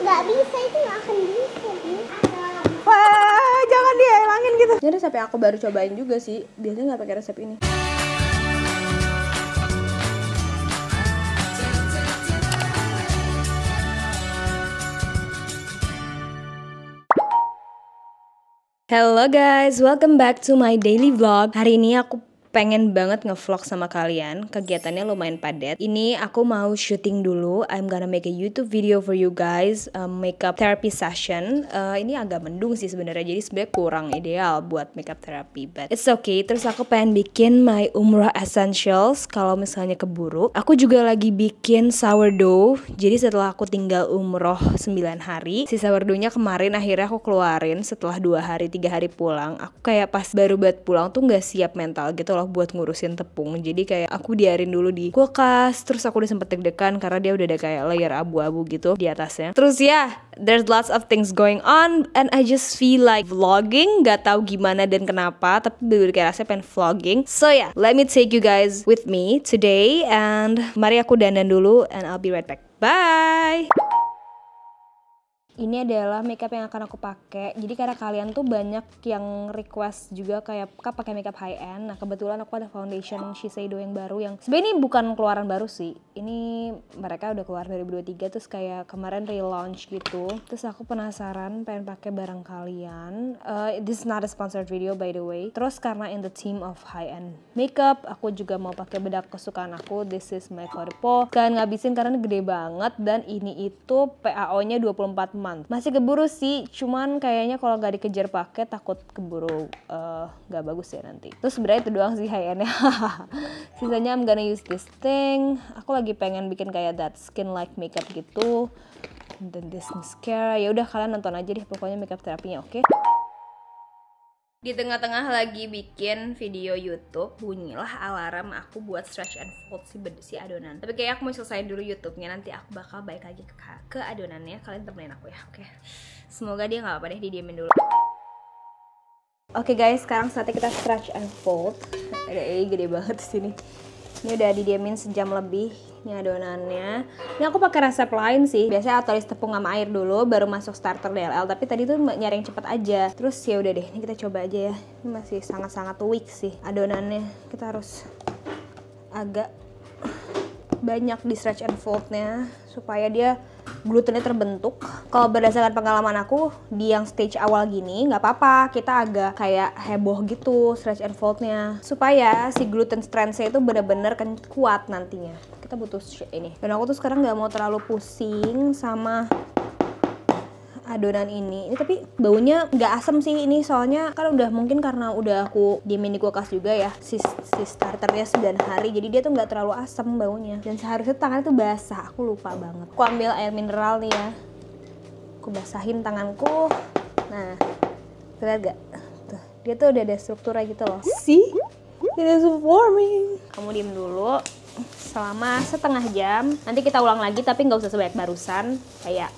Nggak bisa, itu nggak akan bisa. Wah, jangan dihilangin gitu. Ini resep yang aku baru cobain juga sih. Biasanya nggak pakai resep ini. Hello guys, welcome back to my daily vlog. Hari ini aku pengen banget ngevlog sama kalian. Kegiatannya lumayan padat. Ini aku mau syuting dulu. I'm gonna make a YouTube video for you guys, makeup therapy session. Ini agak mendung sih sebenarnya, jadi sebenarnya kurang ideal buat makeup therapy, but it's okay. Terus aku pengen bikin my umrah essentials kalau misalnya keburu. Aku juga lagi bikin sourdough. Jadi setelah aku tinggal umroh 9 hari, si sourdoughnya kemarin akhirnya aku keluarin setelah 2 hari 3 hari pulang. Aku kayak pas baru buat pulang tuh nggak siap mental gitu loh buat ngurusin tepung. Jadi kayak aku diarin dulu di kulkas. Terus aku udah sempet deg-degan karena dia udah ada kayak layer abu-abu gitu di atasnya. Terus ya, there's lots of things going on and I just feel like vlogging. Gak tahu gimana dan kenapa, tapi bener-bener kayak rasanya pengen vlogging. So yeah, let me take you guys with me today, and mari aku dandan dulu and I'll be right back. Bye. Ini adalah makeup yang akan aku pakai. Jadi karena kalian tuh banyak yang request juga kayak Kak pakai makeup high end. Nah, kebetulan aku ada foundation Shiseido yang baru yang sebenarnya ini bukan keluaran baru sih. Ini mereka udah keluar 2023 terus kayak kemarin relaunch gitu. Terus aku penasaran pengen pakai barang kalian. This is not a sponsored video by the way. Terus karena in the theme of high end makeup, aku juga mau pakai bedak kesukaan aku. This is my Corpo. Kalian ngabisin karena ini gede banget dan ini itu PAO-nya 24 month. Masih keburu sih, cuman kayaknya kalau nggak dikejar pakai takut keburu nggak bagus ya nanti. Terus sebenarnya itu doang sih high-endnya. Sisanya I'm gonna use this thing. Aku lagi pengen bikin kayak that skin like makeup gitu. Dan this mascara. Ya udah kalian nonton aja deh pokoknya makeup terapinya, oke? Di tengah-tengah lagi bikin video YouTube, bunyilah alarm aku buat stretch and fold si adonan. Tapi kayak aku mau selesai dulu YouTube-nya, nanti aku bakal balik lagi ke adonannya. Kalian temenin aku ya, oke? Semoga dia nggak apa-apa deh, didiemin dulu. Oke guys, sekarang saatnya kita stretch and fold. Ada gede banget di sini. Ini udah didiemin sejam lebih. Ini adonannya. Ini aku pakai resep lain sih. Biasanya tulis tepung sama air dulu baru masuk starter DLL. Tapi tadi tuh nyari yang cepet aja. Terus ya udah deh, ini kita coba aja ya. Ini masih sangat-sangat weak sih adonannya. Kita harus agak banyak di stretch and fold-nya supaya dia glutennya terbentuk. Kalau berdasarkan pengalaman aku di yang stage awal gini nggak apa-apa, kita agak kayak heboh gitu stretch and fold-nya supaya si gluten strand-nya itu bener-bener kuat nantinya. Kita butuh ini. Dan aku tuh sekarang nggak mau terlalu pusing sama adonan ini tapi baunya nggak asem sih ini, soalnya kan udah mungkin karena udah aku diemin di kulkas juga ya si starternya 9 hari, jadi dia tuh nggak terlalu asem baunya. Dan seharusnya tangannya tuh basah, aku lupa banget. Aku ambil air mineral nih ya, aku basahin tanganku. Nah, lihat gak? Tuh, dia tuh udah ada strukturnya gitu loh. See? It is forming. Kamu diem dulu selama setengah jam. Nanti kita ulang lagi tapi nggak usah sebanyak barusan, kayak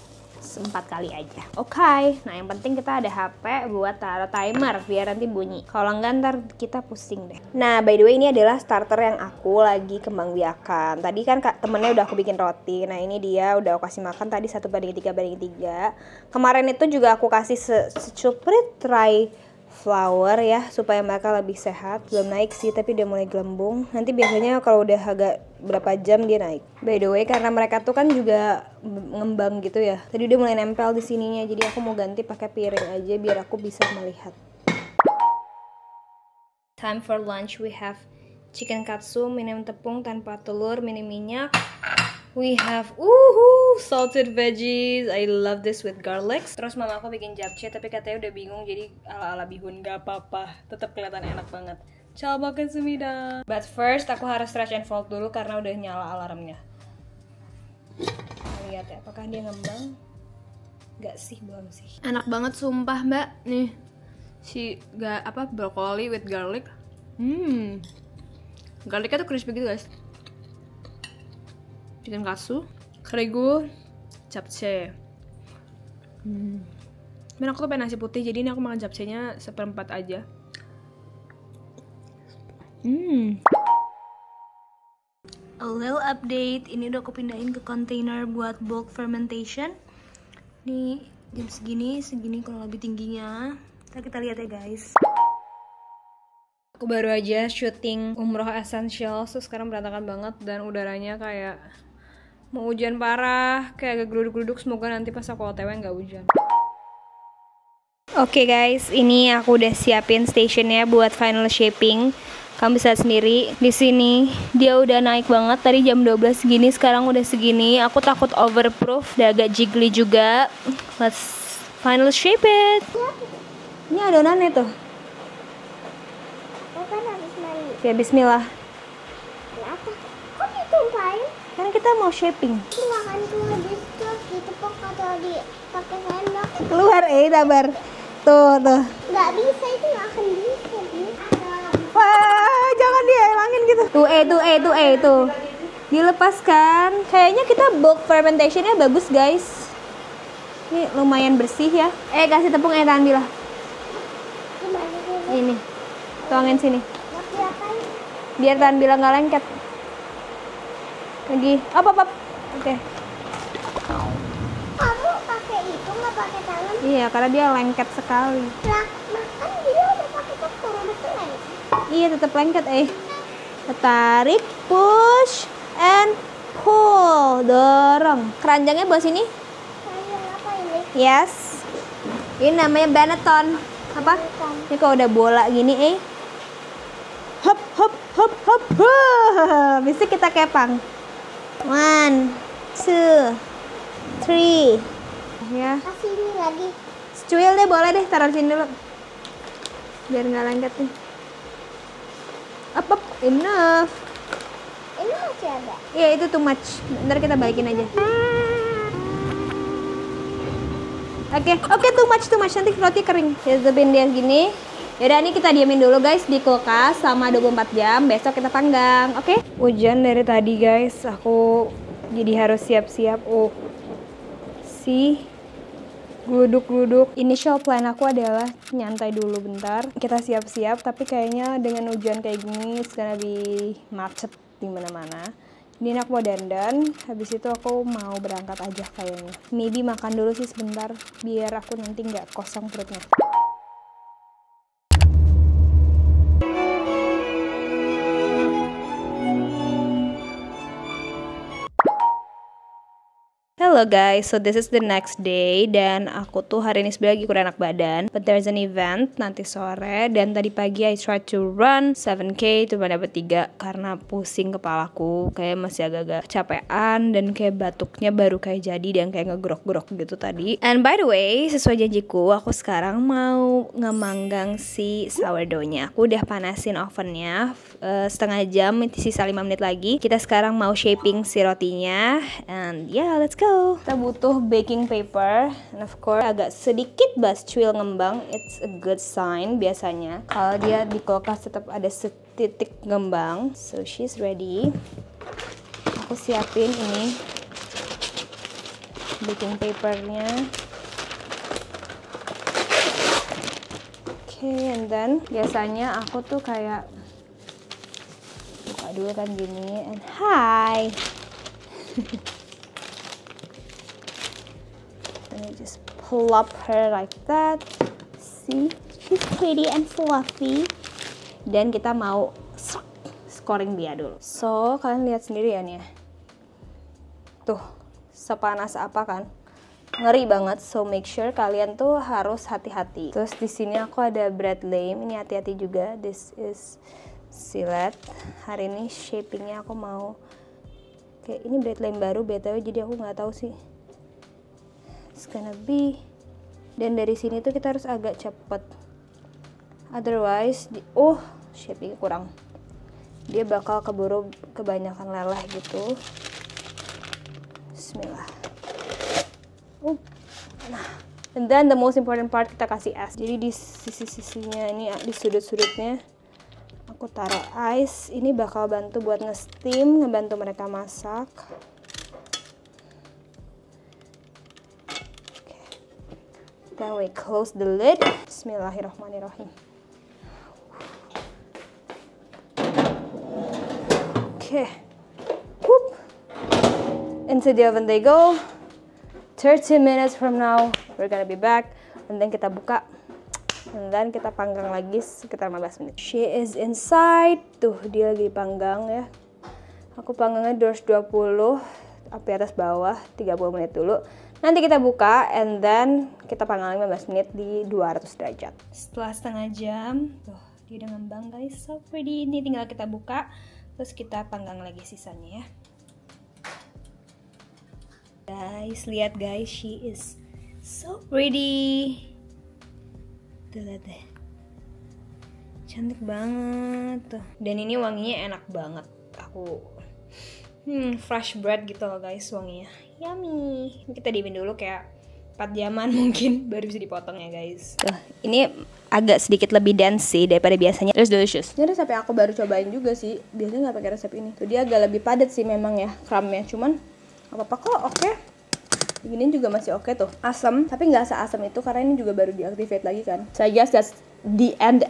4 kali aja. Oke. Nah yang penting kita ada HP buat taruh timer biar nanti bunyi. Kalau enggak ntar kita pusing deh. Nah by the way ini adalah starter yang aku lagi kembang biakan. Tadi kan temennya udah aku bikin roti. Nah ini dia udah aku kasih makan tadi 1:3:3. Kemarin itu juga aku kasih secuprit try flour ya supaya mereka lebih sehat. Belum naik sih tapi udah mulai gelembung. Nanti biasanya kalau udah agak berapa jam dia naik. By the way karena mereka tuh kan juga ngembang gitu ya. Tadi udah mulai nempel di sininya, jadi aku mau ganti pakai piring aja biar aku bisa melihat. Time for lunch. We have chicken katsu, minim tepung tanpa telur, minim minyak. We have salted veggies. I love this with garlic. Terus mama aku bikin japchae tapi katanya udah bingung jadi ala-ala bihun. Gak apa-apa, tetap kelihatan enak banget. Coba makan semida. But first aku harus stretch and fold dulu karena udah nyala alarmnya. Lihat ya, apakah dia ngembang? Gak sih, belum sih. Enak banget sumpah mbak. Nih si brokoli with garlic. Garlicnya tuh crispy gitu guys. Chicken katsu, karigu, japchae. Dan aku tuh pengen nasi putih, jadi ini aku makan japchae-nya 1/4 aja. A little update, ini udah aku pindahin ke container buat bulk fermentation. Nih jam segini kalau lebih tingginya. Ntar kita lihat ya guys. Aku baru aja syuting umroh essential, terus sekarang berantakan banget dan udaranya kayak mau hujan parah, kayak agak geluduk-geluduk. Semoga nanti pas aku OTW nggak hujan. Oke guys, ini aku udah siapin stationnya buat final shaping. Kamu bisa lihat sendiri di sini. Dia udah naik banget tadi jam 12 segini, sekarang udah segini. Aku takut overproof, udah agak jiggly juga. Let's final shape it. Ini adonannya tuh. Apa habis mandi? Ya bismillah. Kenapa? Kok ditumpahin? Kan kita mau shaping. Itu nggak akan keluar ditepok atau dipakai sendok. Keluar tabar. Tuh. Nggak bisa, itu nggak akan bisa. Wah, jangan dihilangin gitu. Tuh. Dilepaskan. Kayaknya kita bulk fermentationnya bagus guys. Ini lumayan bersih ya. Kasih tepung tahan Bila. Gimana sih? Ini. Tuangin sini. Mau diapain? Biar tahan Bila nggak lengket. Lagi. Up. Oke. Kamu pakai itu nggak pakai tangan? Iya, karena dia lengket sekali. Lah, makan dia udah pakai tepung, betul kan? Iya, tetap lengket Tarik, push, and pull. Dorong. Keranjangnya bawa sini. Sayang apa ini? Yes. Ini namanya Benetton. Apa? Ini kalau udah bola gini hop. Bisa kita kepang. 1, 2, 3. Ya. Kasih ini lagi. Secuil deh, boleh deh, taruh sini dulu. Biar nggak lengket nih. Up, enough. Ini masih ada. Iya, itu too much. Ntar kita balikin aja. Oke, too much. Nanti roti kering. Tutupin dia gini. Yaudah, ini kita diamin dulu guys di kulkas sama 24 jam. Besok kita panggang, oke? Hujan dari tadi guys. Aku jadi harus siap-siap. Gluduk. Initial plan aku adalah nyantai dulu bentar. Kita siap-siap, tapi kayaknya dengan hujan kayak gini it's gonna be macet di mana-mana. Ini aku mau dandan, habis itu aku mau berangkat aja kayaknya. Maybe makan dulu sih sebentar, biar aku nanti nggak kosong perutnya. Hello guys, so this is the next day dan aku tuh hari ini sebenarnya lagi kurang enak badan, but there's an event nanti sore dan tadi pagi I tried to run 7K cuma dapat 3 karena pusing kepalaku, kayak masih agak-agak kecapean dan kayak batuknya baru kayak jadi dan kayak ngegrok-grok gitu tadi. And by the way, sesuai janjiku aku sekarang mau ngemanggang si sourdough-nya. Aku udah panasin ovennya setengah jam, sisa 5 menit lagi. Kita sekarang mau shaping si rotinya and yeah, let's go. Kita butuh baking paper and of course agak sedikit cuil ngembang. It's a good sign biasanya. Kalau dia di kulkas tetap ada setitik ngembang. So she's ready. Aku siapin ini baking papernya. And then biasanya aku tuh kayak buka dulu kan gini and hi. Let me just plop her like that. See, she's pretty and fluffy. Dan kita mau scoring dia dulu. So kalian lihat sendiri ya nih ya. Tuh, sepanas apa kan? Ngeri banget. So make sure kalian tuh harus hati-hati. Terus di sini aku ada bread lame. Ini hati-hati juga. This is silet. Hari ini shapingnya aku mau kayak ini bread lame baru btw, jadi aku nggak tahu sih it's gonna be. Dan dari sini tuh kita harus agak cepet, otherwise shapingnya kurang, dia bakal keburu kebanyakan leleh gitu. Bismillah. Nah, and then the most important part, kita kasih es. Jadi di sisi-sisinya ini, di sudut-sudutnya aku taruh ice. Ini bakal bantu buat nge-steam, ngebantu mereka masak. Then we close the lid. Bismillahirrahmanirrahim. Okay. Whoop. Into the oven they go. 30 minutes from now we're gonna be back, and then kita buka, and then kita panggang lagi sekitar 15 menit. She is inside. Tuh, dia lagi dipanggang ya. Aku panggangnya 220 api atas bawah 30 menit dulu. Nanti kita buka, and then kita panggang 15 menit di 200 derajat. Setelah setengah jam, tuh dia udah ngembang guys, so pretty. Ini tinggal kita buka, terus kita panggang lagi sisanya ya. Guys, lihat guys, she is so pretty. Tuh, lihat deh, cantik banget tuh. Dan ini wanginya enak banget. Aku fresh bread gitu loh guys, wanginya yummy. Kita diemin dulu kayak 4 jaman mungkin baru bisa dipotong ya guys. Tuh, ini agak sedikit lebih dense sih daripada biasanya. It's delicious. Ini resep yang aku baru cobain juga sih. Biasanya nggak pakai resep ini. Tuh, dia agak lebih padat sih memang ya crumbnya. Cuman apa-apa kok, oke. Begini juga masih oke tuh. Asam, tapi nggak seasam itu karena ini juga baru diactivate lagi kan. So I guess that's the end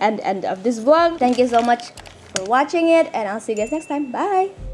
of this vlog. Thank you so much for watching it, and I'll see you guys next time. Bye.